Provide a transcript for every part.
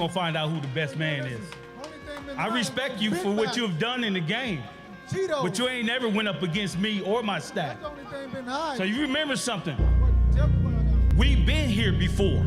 gonna find out who the best man is. I respect you for what you have done in the game, but you ain't never went up against me or my staff. So you remember something. We've been here before.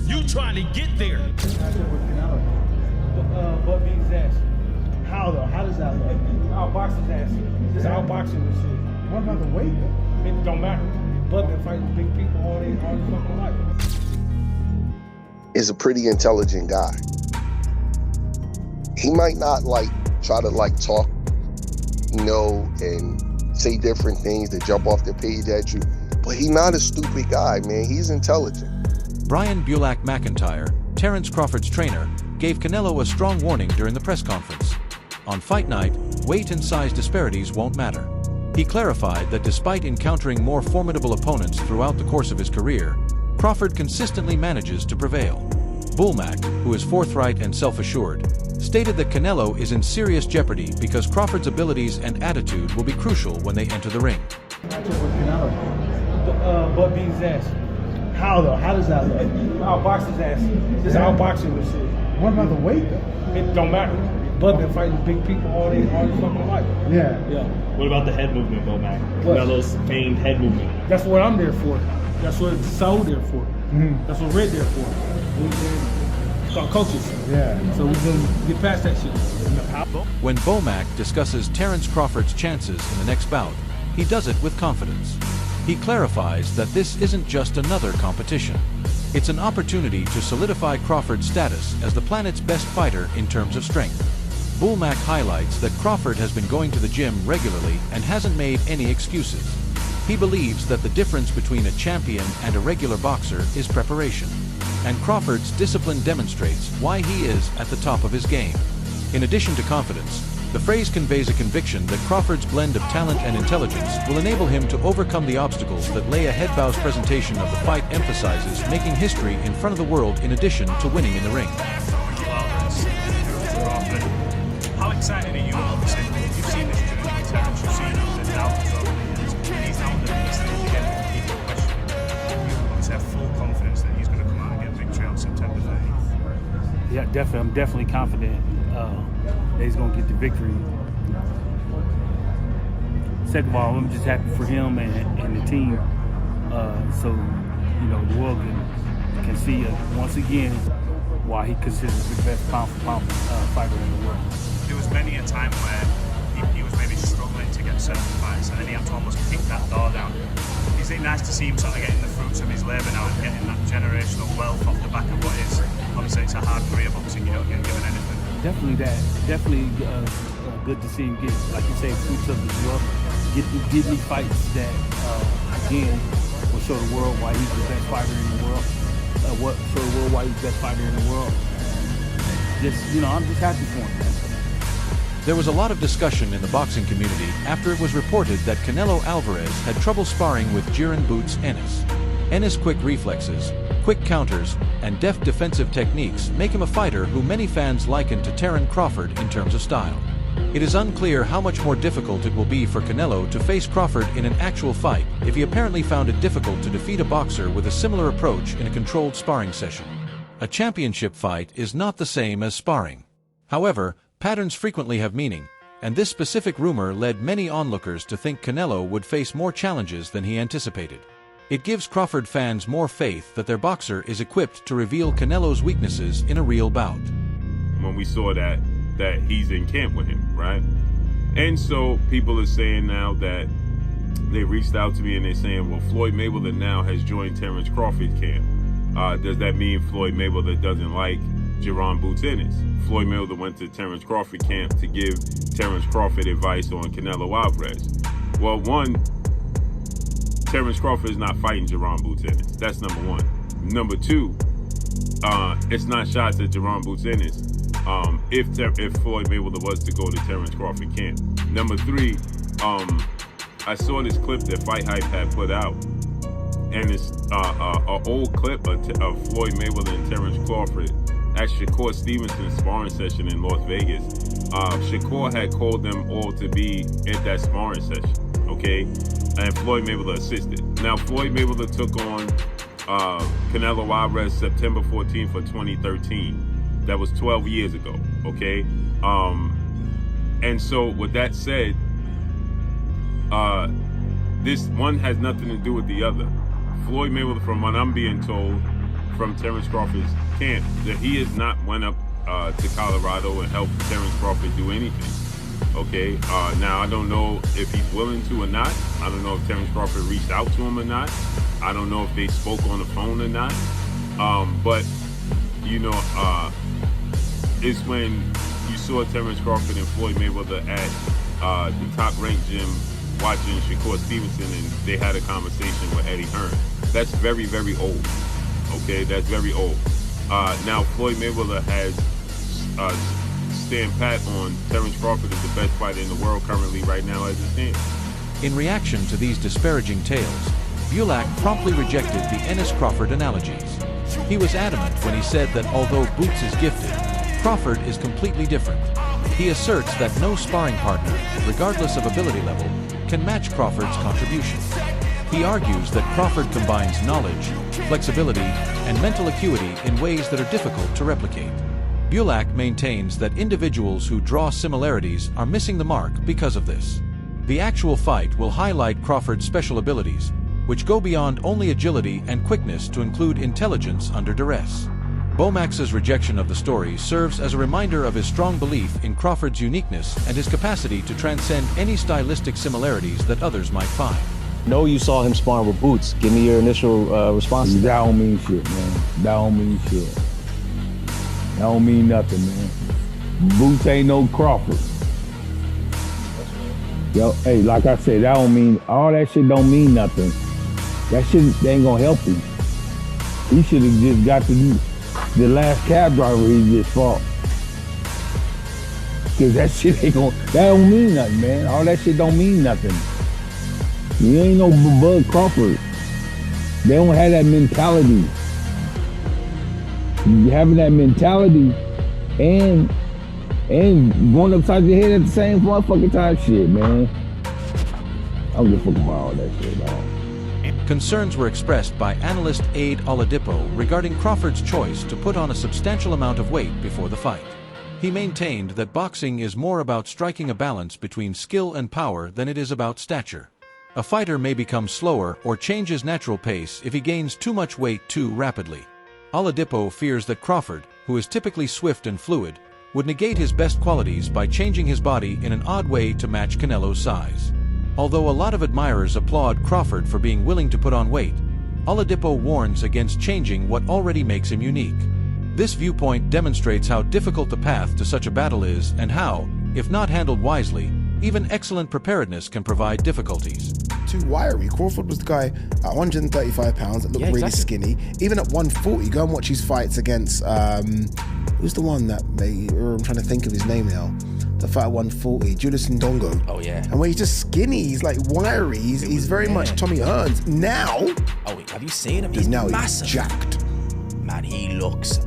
You trying to get there. Butt beat his ass. How though? How does that look? Outbox his ass. Just outboxing this shit. What about the weight though? It don't matter. Butt been fighting big people all his fucking life. Is a pretty intelligent guy. He might not try to talk, and say different things that jump off the page at you, but he's not a stupid guy, man. He's intelligent. Brian Bulak McIntyre, Terence Crawford's trainer, gave Canelo a strong warning during the press conference. On fight night, weight and size disparities won't matter. He clarified that despite encountering more formidable opponents throughout the course of his career, Crawford consistently manages to prevail. Bulak, who is forthright and self-assured, stated that Canelo is in serious jeopardy because Crawford's abilities and attitude will be crucial when they enter the ring. Butt beat his ass. How though? How does that look? Outbox his ass. Just outboxing this shit. What about the weight though? It don't matter. Butt been fighting big people all his fucking life. Yeah. What about the head movement, Bomac? Canelo's famed head movement. That's what I'm there for. That's what Saul there for. That's what Red there for. It's our coaches. Yeah. So we're gonna get past that shit. When Bomac discusses Terence Crawford's chances in the next bout, he does it with confidence. He clarifies that this isn't just another competition. It's an opportunity to solidify Crawford's status as the planet's best fighter in terms of strength. Bulak highlights that Crawford has been going to the gym regularly and hasn't made any excuses. He believes that the difference between a champion and a regular boxer is preparation. And Crawford's discipline demonstrates why he is at the top of his game. In addition to confidence, the phrase conveys a conviction that Crawford's blend of talent and intelligence will enable him to overcome the obstacles that lay ahead. Bow's presentation of the fight emphasizes making history in front of the world in addition to winning in the ring. Alvarez, Crawford. How excited are you? Obviously, you've seen this journey with Terence, you've seen the doubts over the years, and he's now on the biggest thing again, people question. You obviously have full confidence that he's going to come out and get a victory on September 30th. Yeah, definitely. I'm definitely confident that he's gonna get the victory. Second of all, I'm just happy for him and the team. So the world can see once again why he considers the best pound-for-pound fighter in the world. There was many a time where he was maybe struggling to get certain fights, and then he had to almost kick that door down. Is it nice to see him sort of getting the fruits of his labour now and getting that generational wealth off the back of what is, obviously it's a hard career boxing, you don't get given anything. Definitely that. Definitely good to see him get, like you say, fruits of his wealth. Get me fights that, again, will show the world why he's the best fighter in the world. Show the world why he's the best fighter in the world. I'm just happy for him. There was a lot of discussion in the boxing community after it was reported that Canelo Alvarez had trouble sparring with Jiren Boots Ennis. Ennis' quick reflexes, quick counters, and deft defensive techniques make him a fighter who many fans liken to Terence Crawford in terms of style. It is unclear how much more difficult it will be for Canelo to face Crawford in an actual fight if he apparently found it difficult to defeat a boxer with a similar approach in a controlled sparring session. A championship fight is not the same as sparring. However, patterns frequently have meaning, and this specific rumor led many onlookers to think Canelo would face more challenges than he anticipated. It gives Crawford fans more faith that their boxer is equipped to reveal Canelo's weaknesses in a real bout. When we saw that he's in camp with him, right? And so people are saying now that they reached out to me and they're saying, well, Floyd Mayweather now has joined Terence Crawford camp. Does that mean Floyd Mayweather doesn't like Jiren Boots Ennis? Floyd Mayweather went to Terence Crawford camp to give Terence Crawford advice on Canelo Alvarez. Well, one, Terence Crawford is not fighting Jiren Boots Ennis. That's number one. Number two, it's not shots at Jiren Boots Ennis if Floyd Mayweather was to go to Terence Crawford camp. Number three, I saw this clip that Fight Hype had put out, and it's an old clip of Floyd Mayweather and Terence Crawford at Shakur Stevenson's sparring session in Las Vegas. Shakur had called them all to be at that sparring session, okay? And Floyd Mayweather assisted. Now, Floyd Mayweather took on Canelo Alvarez September 14th of 2013. That was 12 years ago, okay? And so with that said, this one has nothing to do with the other. Floyd Mayweather, from what I'm being told from Terence Crawford's camp, that he has not went up to Colorado and helped Terence Crawford do anything. Okay, now I don't know if he's willing to or not. I don't know if Terence Crawford reached out to him or not. I don't know if they spoke on the phone or not. But you know, it's when you saw Terence Crawford and Floyd Mayweather at the top-ranked gym watching Shakur Stevenson, and they had a conversation with Eddie Hearn. That's very, very old. Okay, that's very old. Now Floyd Mayweather has stand pat on Terence Crawford as the best fighter in the world currently right now as it stands. In reaction to these disparaging tales, Bulak promptly rejected the Ennis-Crawford analogies. He was adamant when he said that although Boots is gifted, Crawford is completely different. He asserts that no sparring partner, regardless of ability level, can match Crawford's contribution. He argues that Crawford combines knowledge, flexibility, and mental acuity in ways that are difficult to replicate. Bulak maintains that individuals who draw similarities are missing the mark because of this. The actual fight will highlight Crawford's special abilities, which go beyond only agility and quickness to include intelligence under duress. Bomax's rejection of the story serves as a reminder of his strong belief in Crawford's uniqueness and his capacity to transcend any stylistic similarities that others might find. Know you saw him sparring with Boots. Give me your initial response. That don't mean shit, man. That don't mean shit. That don't mean nothing, man. Boots ain't no Crawford. Yo, hey, like I said, that don't mean, all that shit don't mean nothing. That shit ain't gonna help him. He should have just got to do the last cab driver he just fought. Cause that shit ain't gonna, that don't mean nothing, man. All that shit don't mean nothing. You ain't no Bud Crawford. They don't have that mentality. Having that mentality and going upside your head at the same motherfucking time, shit, man. I don't give a fuck about all that shit, dog. Concerns were expressed by analyst Aid Oladipo regarding Crawford's choice to put on a substantial amount of weight before the fight. He maintained that boxing is more about striking a balance between skill and power than it is about stature. A fighter may become slower or change his natural pace if he gains too much weight too rapidly. Oladipo fears that Crawford, who is typically swift and fluid, would negate his best qualities by changing his body in an odd way to match Canelo's size. Although a lot of admirers applaud Crawford for being willing to put on weight, Oladipo warns against changing what already makes him unique. This viewpoint demonstrates how difficult the path to such a battle is and how, if not handled wisely, even excellent preparedness can provide difficulties. Too wiry. Crawford was the guy at 135 pounds that looked really skinny. Even at 140, go and watch his fights against, who's the one that I'm trying to think of his name now. The fight at 140, Julius Ndongo. Oh yeah. And when he's just skinny, he's like wiry. He's very much Tommy Hearns. Now. Oh wait, have you seen him? He's massive. He's jacked. Man, he looks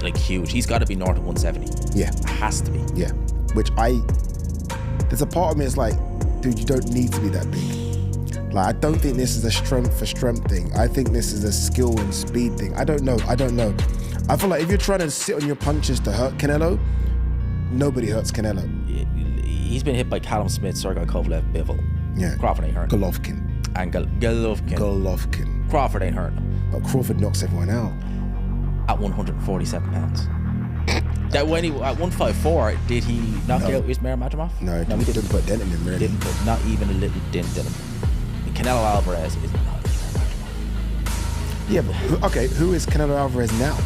like huge. He's got to be north of 170. Yeah. It has to be. Yeah. There's a part of me that's like, dude, you don't need to be that big. Like, I don't think this is a strength for strength thing. I think this is a skill and speed thing. I don't know. I feel like if you're trying to sit on your punches to hurt Canelo, nobody hurts Canelo. He's been hit by Callum Smith, Sergey Kovalev, Bivol. Yeah. Crawford ain't hurting. Golovkin. And Golovkin. Crawford ain't hurting him. But Crawford knocks everyone out. At 147 pounds. That when he at 154, did he knock out Ismail Madrimov? No, he didn't put a dent in him, really. Didn't put not even a little dent in him. And Canelo Alvarez is not Ismail Madrimov. Yeah, but who is Canelo Alvarez now?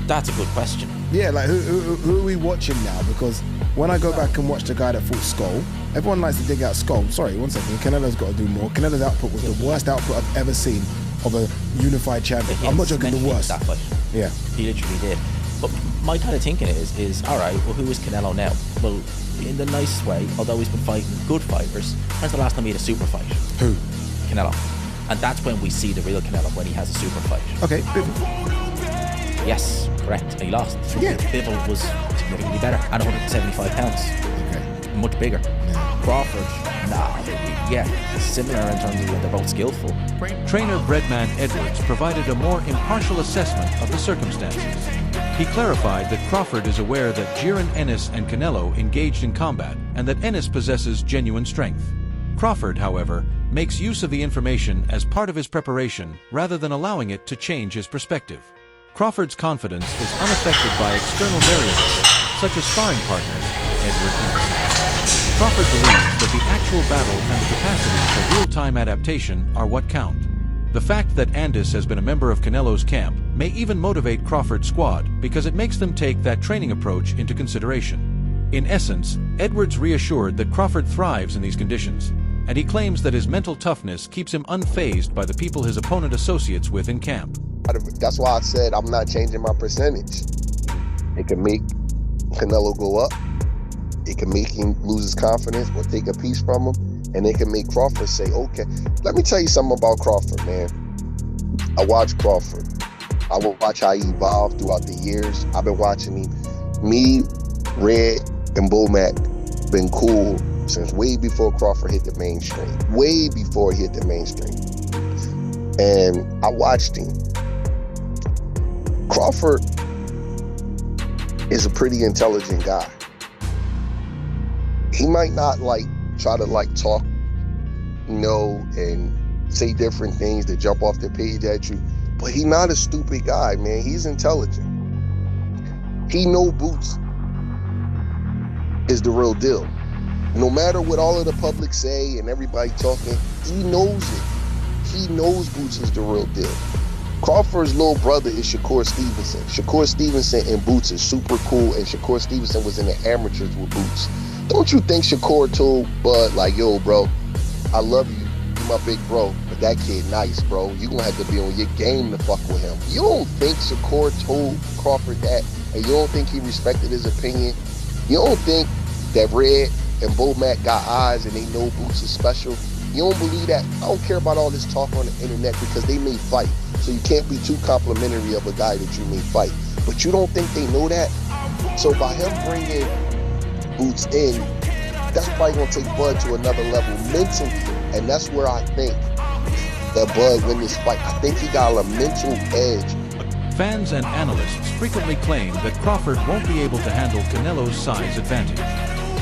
That's a good question. Yeah, like who are we watching now? Because when I go back and watch the guy that fought Skull, everyone likes to dig out Skull. Sorry, one second. Canelo's got to do more. Canelo's output was the worst output I've ever seen of a unified champion. I'm not joking, the worst. That fight. Yeah. He literally did. But my kind of thinking is all right, well, who is Canelo now? Well, in the nicest way, although he's been fighting good fighters, when's the last time he had a super fight? Who? Canelo. And that's when we see the real Canelo, when he has a super fight. Okay, Bivol. Yes, correct. And he lost. Yeah. Bivol was significantly better at 175 pounds. Okay. Much bigger. Yeah. Crawford, similar in terms of they're both skillful. Trainer Breadman Edwards provided a more impartial assessment of the circumstances. He clarified that Crawford is aware that Jiren Ennis and Canelo engaged in combat and that Ennis possesses genuine strength. Crawford, however, makes use of the information as part of his preparation rather than allowing it to change his perspective. Crawford's confidence is unaffected by external variables, such as sparring partners, Edward emphasized. Crawford believes that the actual battle and the capacity for real-time adaptation are what count. The fact that Andis has been a member of Canelo's camp may even motivate Crawford's squad because it makes them take that training approach into consideration. In essence, Edwards reassured that Crawford thrives in these conditions, and he claims that his mental toughness keeps him unfazed by the people his opponent associates with in camp. That's why I said I'm not changing my percentage. It can make Canelo go up. It can make him lose his confidence or take a piece from him. And it can make Crawford say, okay, let me tell you something about Crawford, man. I watch Crawford. I will watch how he evolved throughout the years. I've been watching him. Me, Red, and Bomac been cool since way before Crawford hit the mainstream. Way before he hit the mainstream. And I watched him. Crawford is a pretty intelligent guy. He might not try to talk, and say different things that jump off the page at you. But he's not a stupid guy, man. He's intelligent. He know Boots is the real deal. No matter what all of the public say and everybody talking, he knows it. He knows Boots is the real deal. Crawford's little brother is Shakur Stevenson. Shakur Stevenson and Boots is super cool, and Shakur Stevenson was in the amateurs with Boots. Don't you think Shakur told Bud, yo, bro, I love you, you my big bro, but that kid nice, bro. You gonna have to be on your game to fuck with him. You don't think Shakur told Crawford that, and you don't think he respected his opinion? You don't think that Red and Bomac got eyes and they know Boots is special? You don't believe that? I don't care about all this talk on the internet because they may fight. So you can't be too complimentary of a guy that you may fight. But you don't think they know that? So by him bringing Boots in, that's probably going to take Bud to another level mentally. And that's where I think that Bud win this fight. I think he got a mental edge. Fans and analysts frequently claim that Crawford won't be able to handle Canelo's size advantage.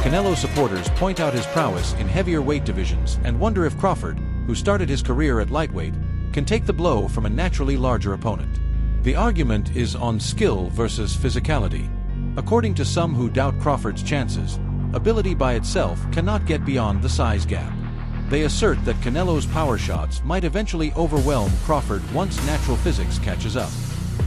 Canelo supporters point out his prowess in heavier weight divisions and wonder if Crawford, who started his career at lightweight, can take the blow from a naturally larger opponent. The argument is on skill versus physicality. According to some who doubt Crawford's chances, ability by itself cannot get beyond the size gap. They assert that Canelo's power shots might eventually overwhelm Crawford once natural physics catches up.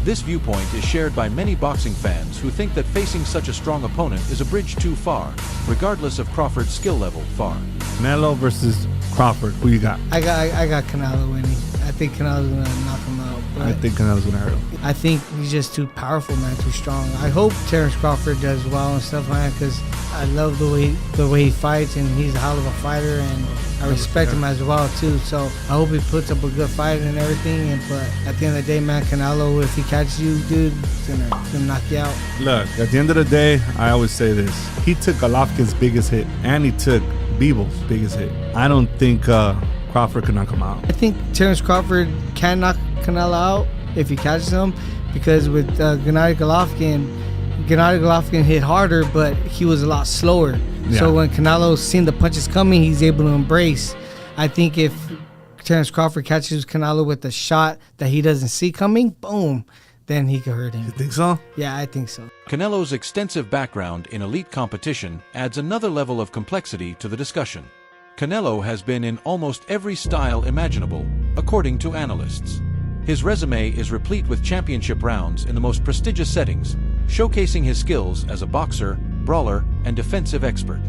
This viewpoint is shared by many boxing fans who think that facing such a strong opponent is a bridge too far, regardless of Crawford's skill level far. Canelo versus Crawford, who you got? I got Canelo winning. I think Canelo's gonna knock him out. I think Canelo's gonna hurt him. I think he's just too powerful, man, too strong. I hope Terence Crawford does well and stuff like that because I love the way he fights, and he's a hell of a fighter, and I respect him as well too. So I hope he puts up a good fight and everything. But at the end of the day, man, Canelo, if he catches you, dude, he's gonna knock you out. Look, at the end of the day, I always say this: he took Golovkin's biggest hit, and he took Bivol biggest hit. I don't think Crawford could knock him out. I think Terence Crawford can knock Canelo out if he catches him, because with Gennady Golovkin hit harder, but he was a lot slower. Yeah. So when Canelo seen the punches coming, he's able to embrace. I think if Terence Crawford catches Canelo with a shot that he doesn't see coming, boom, then he could hurt him. You think so? Yeah, I think so. Canelo's extensive background in elite competition adds another level of complexity to the discussion. Canelo has been in almost every style imaginable, according to analysts. His resume is replete with championship rounds in the most prestigious settings, showcasing his skills as a boxer, brawler, and defensive expert.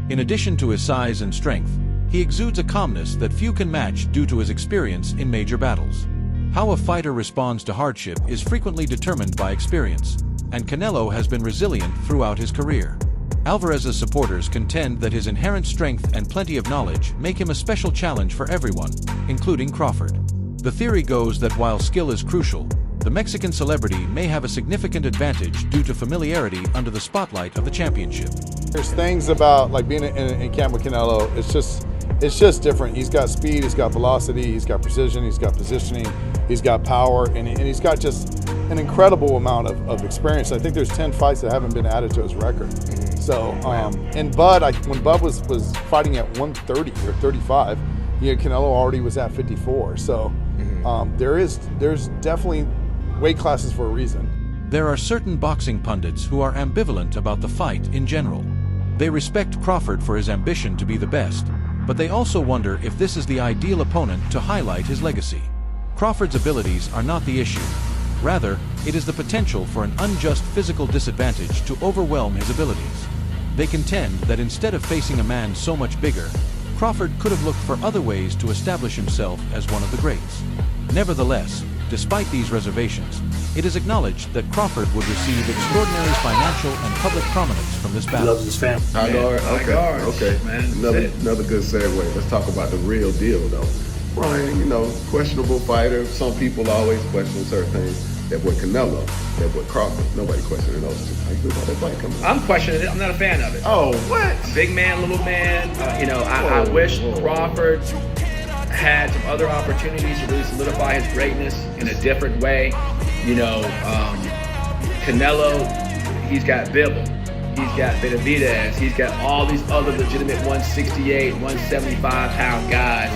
In addition to his size and strength, he exudes a calmness that few can match due to his experience in major battles. How a fighter responds to hardship is frequently determined by experience, and Canelo has been resilient throughout his career. Alvarez's supporters contend that his inherent strength and plenty of knowledge make him a special challenge for everyone, including Crawford. The theory goes that while skill is crucial, the Mexican celebrity may have a significant advantage due to familiarity under the spotlight of the championship. There's things about being in camp with Canelo, it's just different. He's got speed, he's got velocity, he's got precision, he's got positioning, he's got power, and he's got just an incredible amount of experience. I think there's 10 fights that haven't been added to his record. So, and Bud, when Bud was fighting at 130 or 35, Canelo already was at 54. So, there's definitely weight classes for a reason. There are certain boxing pundits who are ambivalent about the fight in general. They respect Crawford for his ambition to be the best, but they also wonder if this is the ideal opponent to highlight his legacy. Crawford's abilities are not the issue. Rather, it is the potential for an unjust physical disadvantage to overwhelm his abilities. They contend that instead of facing a man so much bigger, Crawford could have looked for other ways to establish himself as one of the greats. Nevertheless, despite these reservations, it is acknowledged that Crawford would receive extraordinary financial and public prominence from this battle. He loves his family. High guard. Okay. Man, Another good segue. Let's talk about the real deal, though. Ryan, questionable fighter. Some people always question certain things. That boy Canelo, that boy Crawford. Nobody questioning those two. How you feel about that fight coming? I'm questioning it. I'm not a fan of it. Oh, what? Big man, little man. I wish Crawford had some other opportunities to really solidify his greatness in a different way. Canelo, he's got Bibble, he's got Benavidez, he's got all these other legitimate 168, 175 pound guys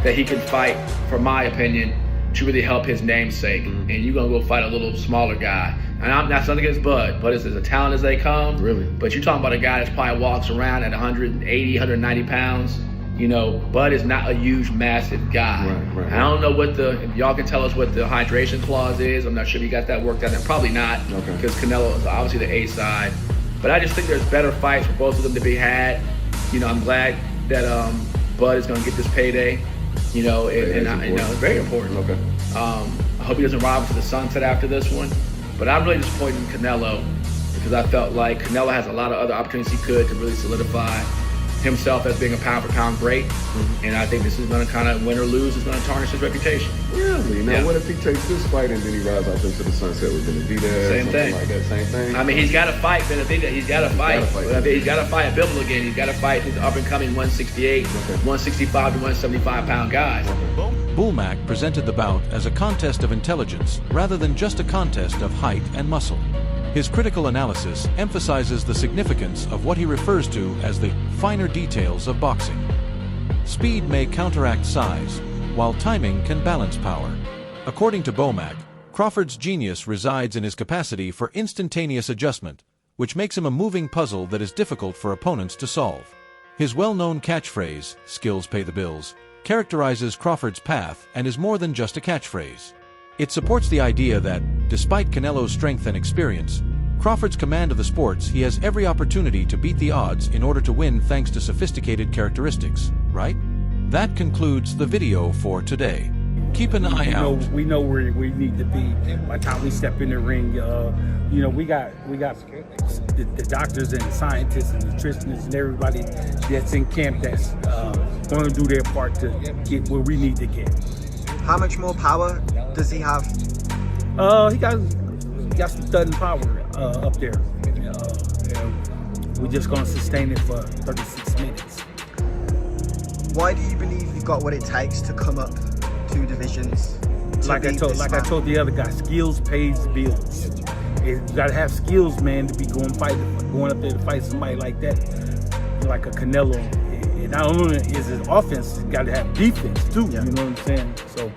that he can fight, for my opinion, to really help his namesake. And you're gonna go fight a little smaller guy. And I'm not something against Bud. Bud is as talented as they come. Really? But you're talking about a guy that probably walks around at 180, 190 pounds. Bud is not a huge, massive guy. Right. I don't know if y'all can tell us what the hydration clause is. I'm not sure if you got that worked out. Probably not, because Canelo is obviously the A side. But I just think there's better fights for both of them to be had. I'm glad that Bud is going to get this payday. It's very important. Okay. I hope he doesn't ride to the sunset after this one. But I'm really disappointed in Canelo because I felt like Canelo has a lot of other opportunities he could to really solidify himself as being a pound-for-pound great, and I think this is going to kind of win or lose. Is going to tarnish his reputation. Really? Now, what if he takes this fight and then he rides off into the sunset with Benavidez? Same thing. Like that. Same thing. I mean, he's got to fight Benavidez. He's got to fight. He's got to fight Bibble again. He's got to fight his up-and-coming 168, 165 to 175 pound guys. Bullmack presented the bout as a contest of intelligence rather than just a contest of height and muscle. His critical analysis emphasizes the significance of what he refers to as the finer details of boxing. Speed may counteract size, while timing can balance power. According to Bullmack, Crawford's genius resides in his capacity for instantaneous adjustment, which makes him a moving puzzle that is difficult for opponents to solve. His well-known catchphrase, "Skills pay the bills," characterizes Crawford's path and is more than just a catchphrase. It supports the idea that, despite Canelo's strength and experience, Crawford's command of the sports, he has every opportunity to beat the odds in order to win thanks to sophisticated characteristics, right? That concludes the video for today. Keep an eye out. We know where we need to be by the time we step in the ring. We got the doctors and the scientists and nutritionists and everybody that's in camp that's going to do their part to get where we need to get. How much more power does he have? He got some sudden power up there. We're just going to sustain it for 36 minutes. Why do you believe you've got what it takes to come up 2 divisions? I told the other guy, skills pays the bills. You got to have skills, man, to be going up there to fight somebody like that, like a Canelo. And not only is his offense, he's got to have defense too. Yeah. You know what I'm saying? So,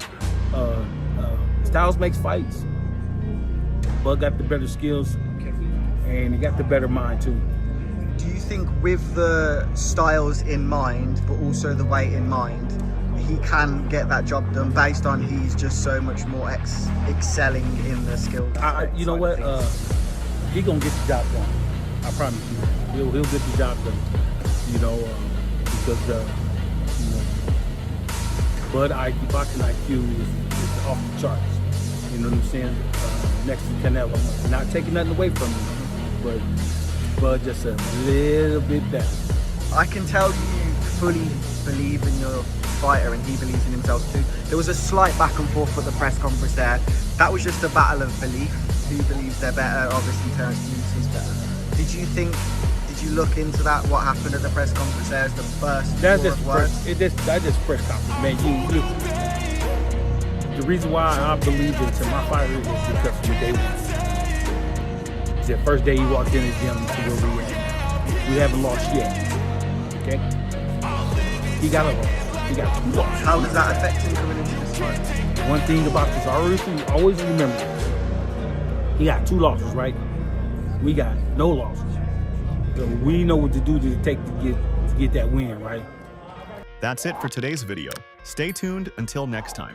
styles makes fights. Bud got the better skills, and he got the better mind too. Do you think with the styles in mind, but also the weight in mind, he can get that job done based on he's just so much more excelling in the skill? You know what? He gonna get the job done. I promise you. He'll get the job done. Because Bud boxing IQ is off the charts. You know what I'm saying? Next to Canelo. Not taking nothing away from him, but Bud just a little bit better. I can tell you fully believe in your fighter and he believes in himself too. There was a slight back and forth at the press conference there. That was just a battle of belief. Who believes they're better? Obviously Terence is better. Did you look into that? What happened at the press conference there as the first that's just press conference, man. the reason why I believe into my fighter is because from day one. The first day he walked in the gym to where we at. We haven't lost yet. Okay? He got a loss. He got 2 losses. How does that affect him coming into this fight? One thing about this, I always remember, he got 2 losses, right? We got no losses. So we know what to do to take to get that win, right? That's it for today's video. Stay tuned until next time.